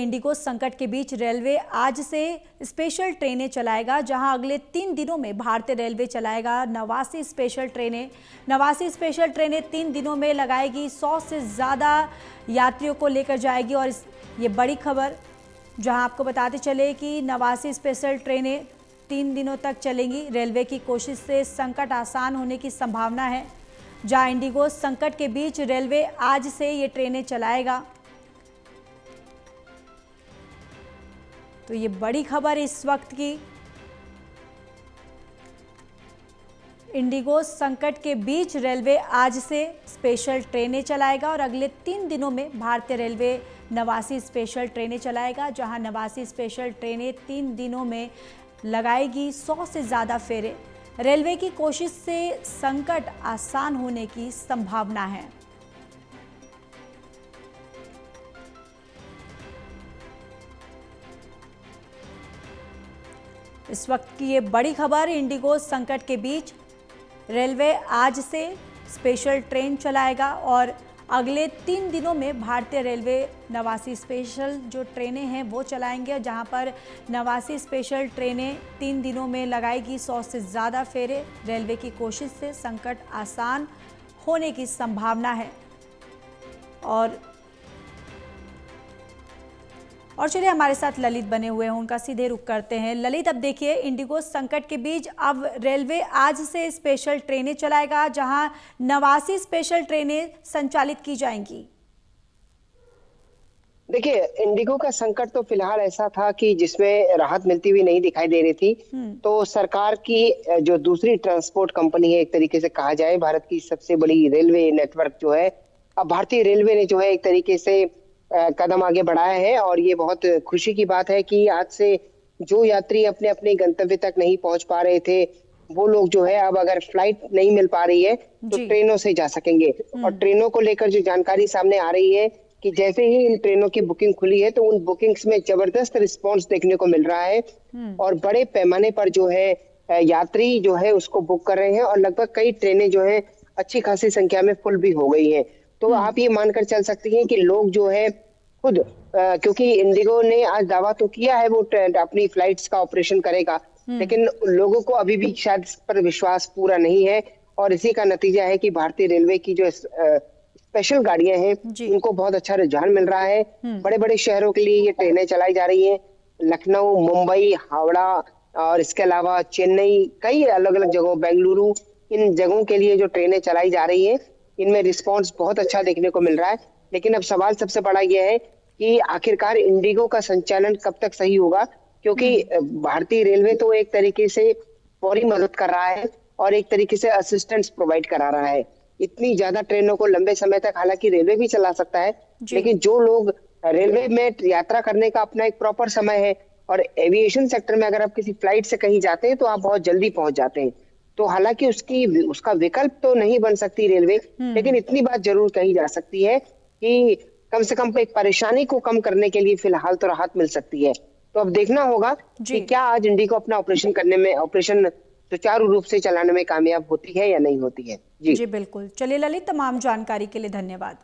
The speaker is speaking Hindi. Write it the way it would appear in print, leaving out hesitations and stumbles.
इंडिगो संकट के बीच रेलवे आज से स्पेशल ट्रेनें चलाएगा, जहां अगले 3 दिनों में भारतीय रेलवे चलाएगा 89 स्पेशल ट्रेनें। 89 स्पेशल ट्रेनें 3 दिनों में लगाएगी, 100 से ज़्यादा यात्रियों को लेकर जाएगी। और ये बड़ी खबर, जहां आपको बताते चले कि 89 स्पेशल ट्रेनें 3 दिनों तक चलेंगी। रेलवे की कोशिश से संकट आसान होने की संभावना है। जहां इंडिगो संकट के बीच रेलवे आज से ये ट्रेनें चलाएगा, तो ये बड़ी खबर इस वक्त की। इंडिगो संकट के बीच रेलवे आज से स्पेशल ट्रेनें चलाएगा और अगले 3 दिनों में भारतीय रेलवे 89 स्पेशल ट्रेनें चलाएगा, जहां 89 स्पेशल ट्रेनें 3 दिनों में लगाएगी 100 से ज़्यादा फेरे। रेलवे की कोशिश से संकट आसान होने की संभावना है। इस वक्त की ये बड़ी खबर, इंडिगो संकट के बीच रेलवे आज से स्पेशल ट्रेन चलाएगा और अगले 3 दिनों में भारतीय रेलवे 89 स्पेशल जो ट्रेनें हैं वो चलाएंगे, जहां पर 89 स्पेशल ट्रेनें 3 दिनों में लगाएगी 100 से ज़्यादा फेरे। रेलवे की कोशिश से संकट आसान होने की संभावना है। और चलिए, हमारे साथ ललित बने हुए हैं, उनका सीधे रुख करते हैं। ललित, अब देखिए, इंडिगो संकट के बीच अब रेलवे आज से स्पेशल ट्रेनें चलाएगा, जहां 89 स्पेशल ट्रेनें संचालित की जाएंगी। देखिए, इंडिगो का संकट तो फिलहाल ऐसा था कि जिसमें राहत मिलती हुई नहीं दिखाई दे रही थी। तो सरकार की जो दूसरी ट्रांसपोर्ट कंपनी है, एक तरीके से कहा जाए, भारत की सबसे बड़ी रेलवे नेटवर्क जो है, अब भारतीय रेलवे ने जो है एक तरीके से कदम आगे बढ़ाया है। और ये बहुत खुशी की बात है कि आज से जो यात्री अपने अपने गंतव्य तक नहीं पहुंच पा रहे थे, वो लोग जो है अब अगर फ्लाइट नहीं मिल पा रही है तो ट्रेनों से जा सकेंगे। और ट्रेनों को लेकर जो जानकारी सामने आ रही है कि जैसे ही इन ट्रेनों की बुकिंग खुली है तो उन बुकिंग्स में जबरदस्त रिस्पॉन्स देखने को मिल रहा है और बड़े पैमाने पर जो है यात्री जो है उसको बुक कर रहे हैं और लगभग कई ट्रेनें जो है अच्छी खासी संख्या में फुल भी हो गई हैं। तो आप ये मानकर चल सकती हैं कि लोग जो है खुद, क्योंकि इंडिगो ने आज दावा तो किया है वो अपनी फ्लाइट्स का ऑपरेशन करेगा, लेकिन लोगों को अभी भी शायद इस पर विश्वास पूरा नहीं है। और इसी का नतीजा है कि भारतीय रेलवे की जो स्पेशल गाड़ियां हैं उनको बहुत अच्छा रुझान मिल रहा है। बड़े बड़े शहरों के लिए ये ट्रेनें चलाई जा रही हैं, लखनऊ, मुंबई, हावड़ा और इसके अलावा चेन्नई, कई अलग अलग जगहों, बेंगलुरु, इन जगहों के लिए जो ट्रेनें चलाई जा रही हैं, इनमें रिस्पॉन्स बहुत अच्छा देखने को मिल रहा है। लेकिन अब सवाल सबसे बड़ा यह है कि आखिरकार इंडिगो का संचालन कब तक सही होगा, क्योंकि भारतीय रेलवे तो एक तरीके से फौरी मदद कर रहा है और एक तरीके से असिस्टेंस प्रोवाइड करा रहा है। इतनी ज्यादा ट्रेनों को लंबे समय तक हालांकि रेलवे भी चला सकता है, लेकिन जो लोग रेलवे में यात्रा करने का अपना एक प्रॉपर समय है, और एविएशन सेक्टर में अगर आप किसी फ्लाइट से कहीं जाते हैं तो आप बहुत जल्दी पहुंच जाते हैं। तो हालांकि उसका विकल्प तो नहीं बन सकती रेलवे, लेकिन इतनी बात जरूर कही जा सकती है कि कम से कम एक परेशानी को कम करने के लिए फिलहाल तो राहत मिल सकती है। तो अब देखना होगा कि क्या आज इंडिगो अपना ऑपरेशन सुचारू रूप से चलाने में कामयाब होती है या नहीं होती है। जी बिल्कुल। चलिए ललित, तमाम जानकारी के लिए धन्यवाद।